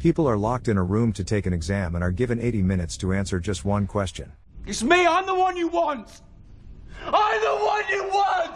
People are locked in a room to take an exam and are given 80 minutes to answer just one question. It's me, I'm the one you want! I'm the one you want!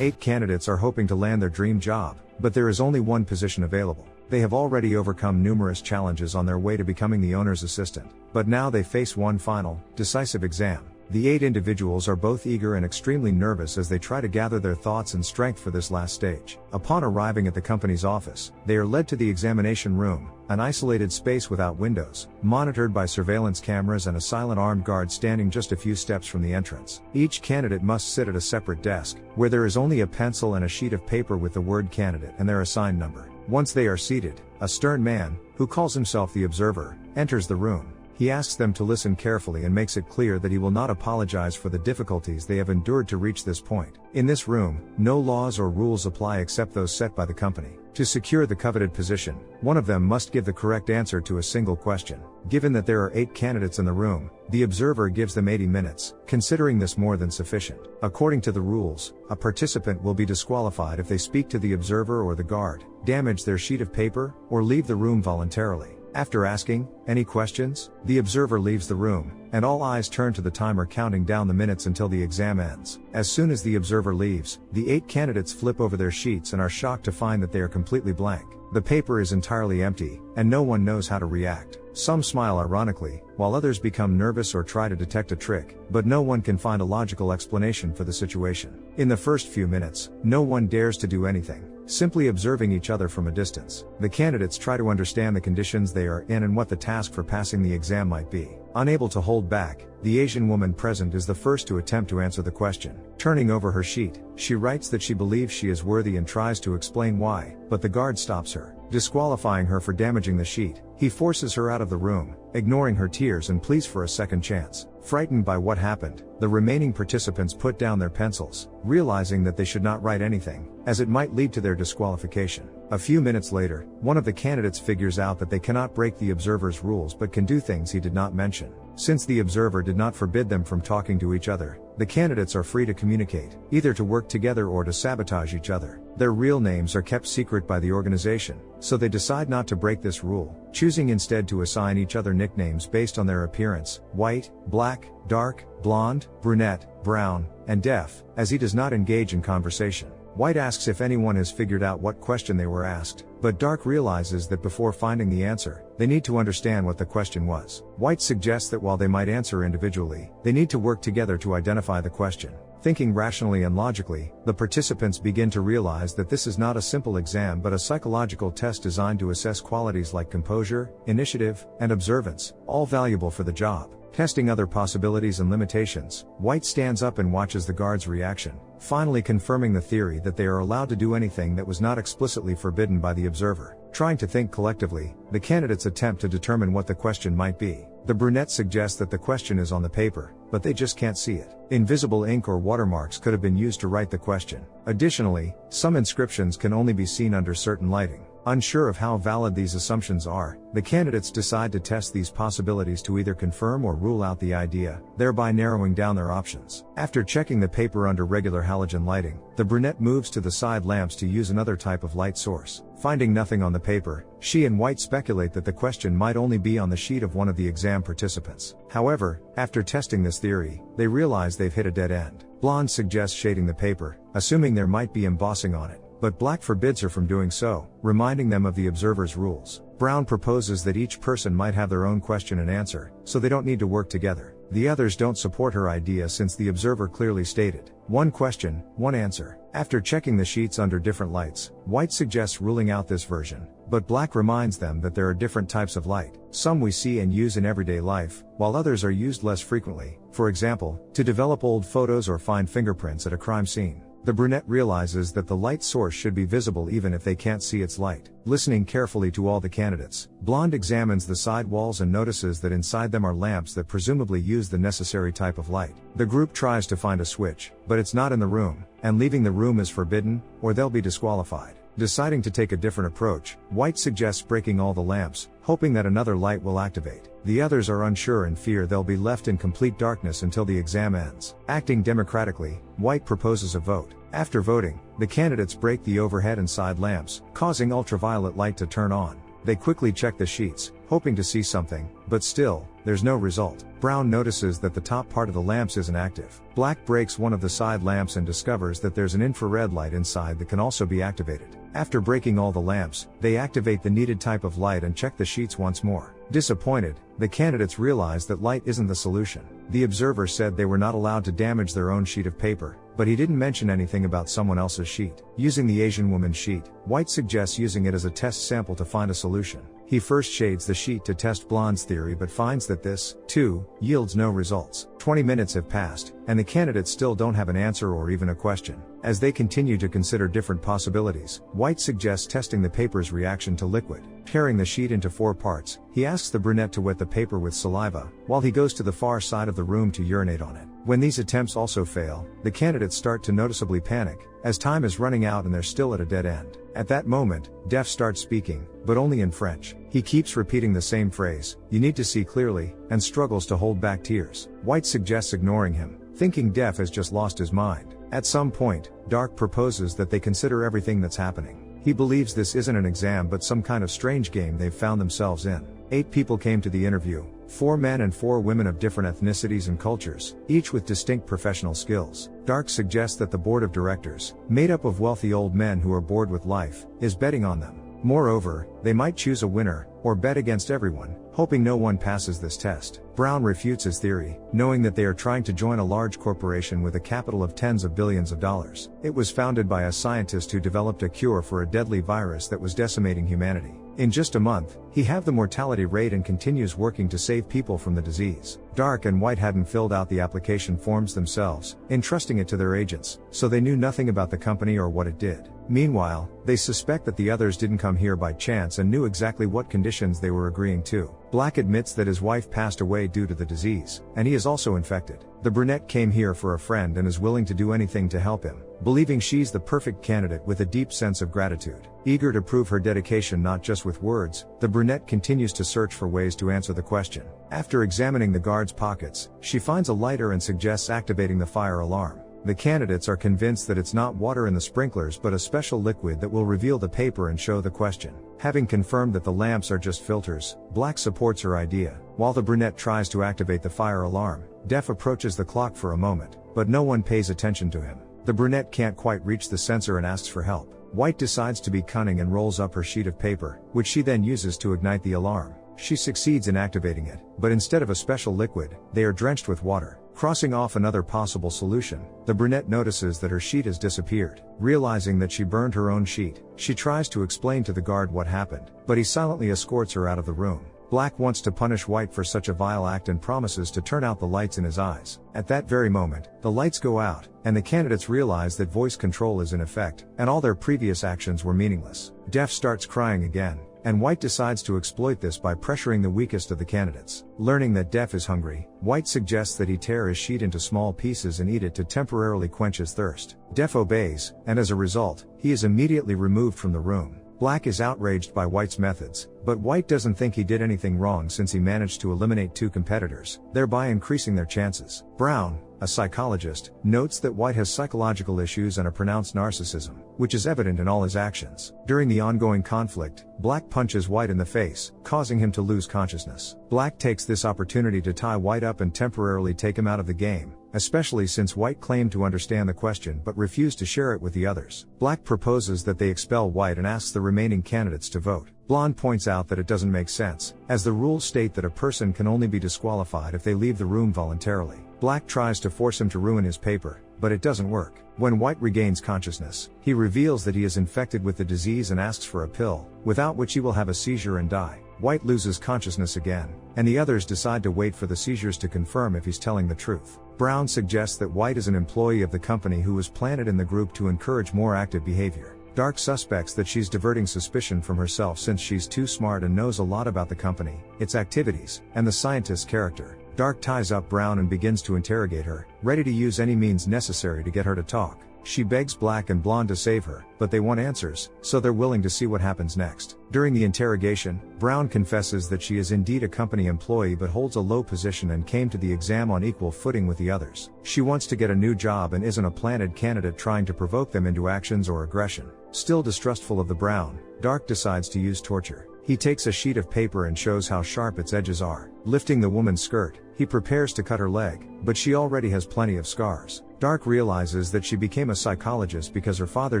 8 candidates are hoping to land their dream job, but there is only one position available. They have already overcome numerous challenges on their way to becoming the owner's assistant, but now they face one final, decisive exam. The 8 individuals are both eager and extremely nervous as they try to gather their thoughts and strength for this last stage. Upon arriving at the company's office, they are led to the examination room, an isolated space without windows, monitored by surveillance cameras and a silent armed guard standing just a few steps from the entrance. Each candidate must sit at a separate desk, where there is only a pencil and a sheet of paper with the word candidate and their assigned number. Once they are seated, a stern man, who calls himself the observer, enters the room. He asks them to listen carefully and makes it clear that he will not apologize for the difficulties they have endured to reach this point. In this room, no laws or rules apply except those set by the company. To secure the coveted position, one of them must give the correct answer to a single question. Given that there are 8 candidates in the room, the observer gives them 80 minutes, considering this more than sufficient. According to the rules, a participant will be disqualified if they speak to the observer or the guard, damage their sheet of paper, or leave the room voluntarily. After asking any questions, the observer leaves the room, and all eyes turn to the timer counting down the minutes until the exam ends. As soon as the observer leaves, the 8 candidates flip over their sheets and are shocked to find that they are completely blank. The paper is entirely empty, and no one knows how to react. Some smile ironically, while others become nervous or try to detect a trick, but no one can find a logical explanation for the situation. In the first few minutes, no one dares to do anything, simply observing each other from a distance. The candidates try to understand the conditions they are in and what the task for passing the exam might be. Unable to hold back, the Asian woman present is the first to attempt to answer the question. Turning over her sheet, she writes that she believes she is worthy and tries to explain why, but the guard stops her, disqualifying her for damaging the sheet. He forces her out of the room, ignoring her tears and pleas for a second chance. Frightened by what happened, the remaining participants put down their pencils, realizing that they should not write anything, as it might lead to their disqualification. A few minutes later, one of the candidates figures out that they cannot break the observer's rules but can do things he did not mention. Since the observer did not forbid them from talking to each other, the candidates are free to communicate, either to work together or to sabotage each other. Their real names are kept secret by the organization, so they decide not to break this rule, choosing instead to assign each other nicknames based on their appearance: white, black, dark, blonde, brunette, brown, and deaf, as he does not engage in conversation. White asks if anyone has figured out what question they were asked, but Dark realizes that before finding the answer, they need to understand what the question was. White suggests that while they might answer individually, they need to work together to identify the question. Thinking rationally and logically, the participants begin to realize that this is not a simple exam but a psychological test designed to assess qualities like composure, initiative, and observance, all valuable for the job. Testing other possibilities and limitations, White stands up and watches the guard's reaction, finally confirming the theory that they are allowed to do anything that was not explicitly forbidden by the observer. Trying to think collectively, the candidates attempt to determine what the question might be. The brunette suggests that the question is on the paper, but they just can't see it. Invisible ink or watermarks could have been used to write the question. Additionally, some inscriptions can only be seen under certain lighting. Unsure of how valid these assumptions are, the candidates decide to test these possibilities to either confirm or rule out the idea, thereby narrowing down their options. After checking the paper under regular halogen lighting, the brunette moves to the side lamps to use another type of light source. Finding nothing on the paper, she and White speculate that the question might only be on the sheet of one of the exam participants. However, after testing this theory, they realize they've hit a dead end. Blonde suggests shading the paper, assuming there might be embossing on it, but Black forbids her from doing so, reminding them of the observer's rules. Brown proposes that each person might have their own question and answer, so they don't need to work together. The others don't support her idea since the observer clearly stated, one question, one answer. After checking the sheets under different lights, White suggests ruling out this version, but Black reminds them that there are different types of light. Some we see and use in everyday life, while others are used less frequently, for example, to develop old photos or find fingerprints at a crime scene. The brunette realizes that the light source should be visible even if they can't see its light. Listening carefully to all the candidates, Blonde examines the side walls and notices that inside them are lamps that presumably use the necessary type of light. The group tries to find a switch, but it's not in the room, and leaving the room is forbidden, or they'll be disqualified. Deciding to take a different approach, White suggests breaking all the lamps, hoping that another light will activate. The others are unsure and fear they'll be left in complete darkness until the exam ends. Acting democratically, White proposes a vote. After voting, the candidates break the overhead and side lamps, causing ultraviolet light to turn on. They quickly check the sheets, hoping to see something, but still, there's no result. Brown notices that the top part of the lamps isn't active. Black breaks one of the side lamps and discovers that there's an infrared light inside that can also be activated. After breaking all the lamps, they activate the needed type of light and check the sheets once more. Disappointed, the candidates realize that light isn't the solution. The observer said they were not allowed to damage their own sheet of paper, but he didn't mention anything about someone else's sheet. Using the Asian woman's sheet, White suggests using it as a test sample to find a solution. He first shades the sheet to test Blonde's theory but finds that this, too, yields no results. 20 minutes have passed, and the candidates still don't have an answer or even a question. As they continue to consider different possibilities, White suggests testing the paper's reaction to liquid. Tearing the sheet into 4 parts, he asks the brunette to wet the paper with saliva, while he goes to the far side of the room to urinate on it. When these attempts also fail, the candidates start to noticeably panic, as time is running out and they're still at a dead end. At that moment, Def starts speaking, but only in French. He keeps repeating the same phrase, "You need to see clearly," and struggles to hold back tears. White suggests ignoring him, thinking Def has just lost his mind. At some point, Dark proposes that they consider everything that's happening. He believes this isn't an exam but some kind of strange game they've found themselves in. 8 people came to the interview, 4 men and 4 women of different ethnicities and cultures, each with distinct professional skills. Dark suggests that the board of directors, made up of wealthy old men who are bored with life, is betting on them. Moreover, they might choose a winner, or bet against everyone, hoping no one passes this test. Brown refutes his theory, knowing that they are trying to join a large corporation with a capital of tens of billions of dollars. It was founded by a scientist who developed a cure for a deadly virus that was decimating humanity. In just a month, he halved the mortality rate and continues working to save people from the disease. Dark and White hadn't filled out the application forms themselves, entrusting it to their agents, so they knew nothing about the company or what it did. Meanwhile, they suspect that the others didn't come here by chance and knew exactly what conditions they were agreeing to. Black admits that his wife passed away due to the disease, and he is also infected. The brunette came here for a friend and is willing to do anything to help him, believing she's the perfect candidate with a deep sense of gratitude. Eager to prove her dedication not just with words, the brunette continues to search for ways to answer the question. After examining the guards' pockets, she finds a lighter and suggests activating the fire alarm. The candidates are convinced that it's not water in the sprinklers but a special liquid that will reveal the paper and show the question. Having confirmed that the lamps are just filters, Black supports her idea. While the brunette tries to activate the fire alarm, Def approaches the clock for a moment, but no one pays attention to him. The brunette can't quite reach the sensor and asks for help. White decides to be cunning and rolls up her sheet of paper, which she then uses to ignite the alarm. She succeeds in activating it, but instead of a special liquid, they are drenched with water. Crossing off another possible solution, the brunette notices that her sheet has disappeared. Realizing that she burned her own sheet, she tries to explain to the guard what happened, but he silently escorts her out of the room. Black wants to punish White for such a vile act and promises to turn out the lights in his eyes. At that very moment, the lights go out, and the candidates realize that voice control is in effect, and all their previous actions were meaningless. Def starts crying again, and White decides to exploit this by pressuring the weakest of the candidates. Learning that Def is hungry, White suggests that he tear his sheet into small pieces and eat it to temporarily quench his thirst. Def obeys, and as a result, he is immediately removed from the room. Black is outraged by White's methods, but White doesn't think he did anything wrong since he managed to eliminate 2 competitors, thereby increasing their chances. Brown, a psychologist, notes that White has psychological issues and a pronounced narcissism, which is evident in all his actions. During the ongoing conflict, Black punches White in the face, causing him to lose consciousness. Black takes this opportunity to tie White up and temporarily take him out of the game, especially since White claimed to understand the question but refused to share it with the others. Black proposes that they expel White and asks the remaining candidates to vote. Blonde points out that it doesn't make sense, as the rules state that a person can only be disqualified if they leave the room voluntarily. Black tries to force him to ruin his paper, but it doesn't work. When White regains consciousness, he reveals that he is infected with the disease and asks for a pill, without which he will have a seizure and die. White loses consciousness again, and the others decide to wait for the seizures to confirm if he's telling the truth. Brown suggests that White is an employee of the company who was planted in the group to encourage more active behavior. Dark suspects that she's diverting suspicion from herself since she's too smart and knows a lot about the company, its activities, and the scientist's character. Dark ties up Brown and begins to interrogate her, ready to use any means necessary to get her to talk. She begs Black and Blonde to save her, but they want answers, so they're willing to see what happens next. During the interrogation, Brown confesses that she is indeed a company employee but holds a low position and came to the exam on equal footing with the others. She wants to get a new job and isn't a planted candidate trying to provoke them into actions or aggression. Still distrustful of the Brown, Dark decides to use torture. He takes a sheet of paper and shows how sharp its edges are. Lifting the woman's skirt, he prepares to cut her leg, but she already has plenty of scars. Dark realizes that she became a psychologist because her father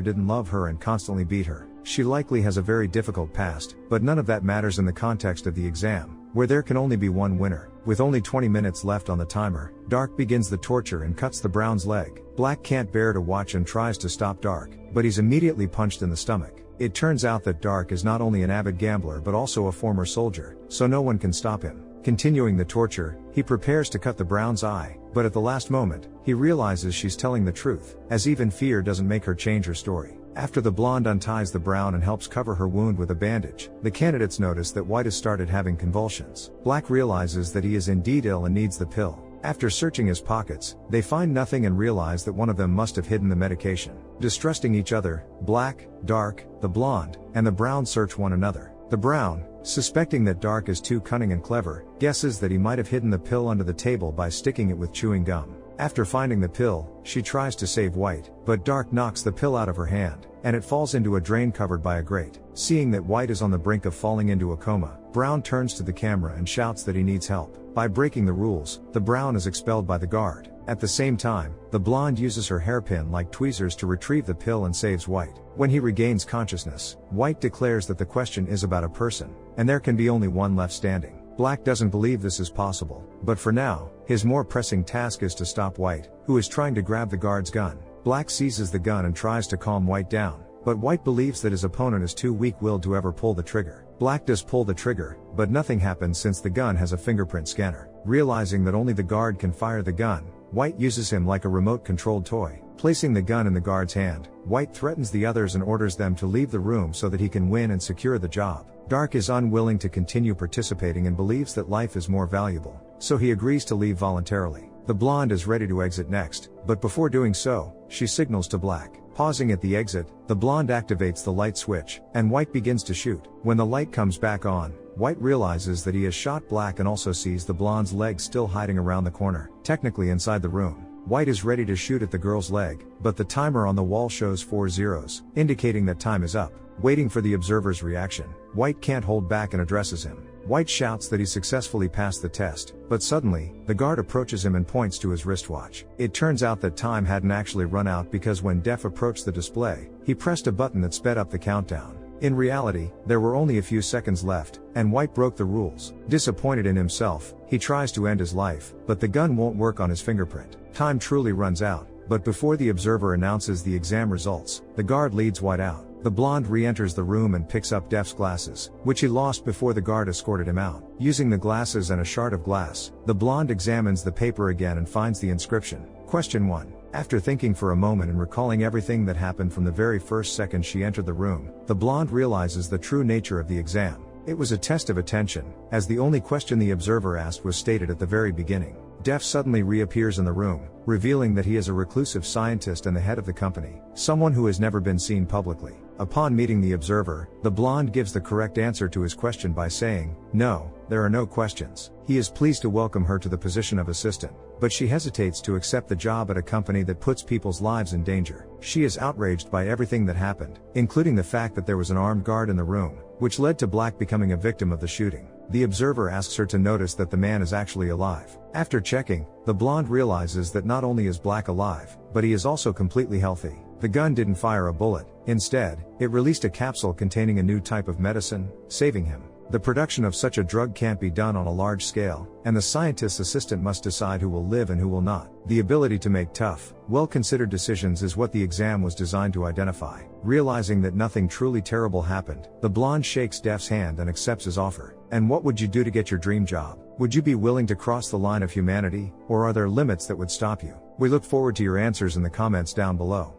didn't love her and constantly beat her. She likely has a very difficult past, but none of that matters in the context of the exam, where there can only be one winner. With only 20 minutes left on the timer, Dark begins the torture and cuts the Brown's leg. Black can't bear to watch and tries to stop Dark, but he's immediately punched in the stomach. It turns out that Dark is not only an avid gambler but also a former soldier, so no one can stop him. Continuing the torture, he prepares to cut the Brown's eye, but at the last moment, he realizes she's telling the truth, as even fear doesn't make her change her story. After the blonde unties the Brown and helps cover her wound with a bandage, the candidates notice that White has started having convulsions. Black realizes that he is indeed ill and needs the pill. After searching his pockets, they find nothing and realize that one of them must have hidden the medication. Distrusting each other, Black, Dark, the blonde, and the Brown search one another. The Brown, suspecting that Dark is too cunning and clever, guesses that he might have hidden the pill under the table by sticking it with chewing gum. After finding the pill, she tries to save White, but Dark knocks the pill out of her hand, and it falls into a drain covered by a grate. Seeing that White is on the brink of falling into a coma, Brown turns to the camera and shouts that he needs help. By breaking the rules, the Brown is expelled by the guard. At the same time, the blonde uses her hairpin-like tweezers to retrieve the pill and saves White. When he regains consciousness, White declares that the question is about a person, and there can be only one left standing. Black doesn't believe this is possible, but for now, his more pressing task is to stop White, who is trying to grab the guard's gun. Black seizes the gun and tries to calm White down, but White believes that his opponent is too weak-willed to ever pull the trigger. Black does pull the trigger, but nothing happens since the gun has a fingerprint scanner. Realizing that only the guard can fire the gun, White uses him like a remote-controlled toy. Placing the gun in the guard's hand, White threatens the others and orders them to leave the room so that he can win and secure the job. Dark is unwilling to continue participating and believes that life is more valuable, so he agrees to leave voluntarily. The blonde is ready to exit next, but before doing so, she signals to Black. Pausing at the exit, the blonde activates the light switch, and White begins to shoot. When the light comes back on, White realizes that he has shot Black and also sees the blonde's leg still hiding around the corner, technically inside the room. White is ready to shoot at the girl's leg, but the timer on the wall shows 4 zeros, indicating that time is up. Waiting for the observer's reaction, White can't hold back and addresses him. White shouts that he successfully passed the test, but suddenly, the guard approaches him and points to his wristwatch. It turns out that time hadn't actually run out because when Def approached the display, he pressed a button that sped up the countdown. In reality, there were only a few seconds left, and White broke the rules. Disappointed in himself, he tries to end his life, but the gun won't work on his fingerprint. Time truly runs out, but before the observer announces the exam results, the guard leads White out. The blonde re-enters the room and picks up Def's glasses, which he lost before the guard escorted him out. Using the glasses and a shard of glass, the blonde examines the paper again and finds the inscription. Question 1. After thinking for a moment and recalling everything that happened from the very first second she entered the room, the blonde realizes the true nature of the exam. It was a test of attention, as the only question the observer asked was stated at the very beginning. Def suddenly reappears in the room, revealing that he is a reclusive scientist and the head of the company, someone who has never been seen publicly. Upon meeting the observer, the blonde gives the correct answer to his question by saying, "No, there are no questions." He is pleased to welcome her to the position of assistant, but she hesitates to accept the job at a company that puts people's lives in danger. She is outraged by everything that happened, including the fact that there was an armed guard in the room, which led to Black becoming a victim of the shooting. The observer asks her to notice that the man is actually alive. After checking, the blonde realizes that not only is Black alive, but he is also completely healthy. The gun didn't fire a bullet. Instead, it released a capsule containing a new type of medicine, saving him. The production of such a drug can't be done on a large scale, and the scientist's assistant must decide who will live and who will not. The ability to make tough, well-considered decisions is what the exam was designed to identify. Realizing that nothing truly terrible happened, the blonde shakes Def's hand and accepts his offer. And what would you do to get your dream job? Would you be willing to cross the line of humanity, or are there limits that would stop you? We look forward to your answers in the comments down below.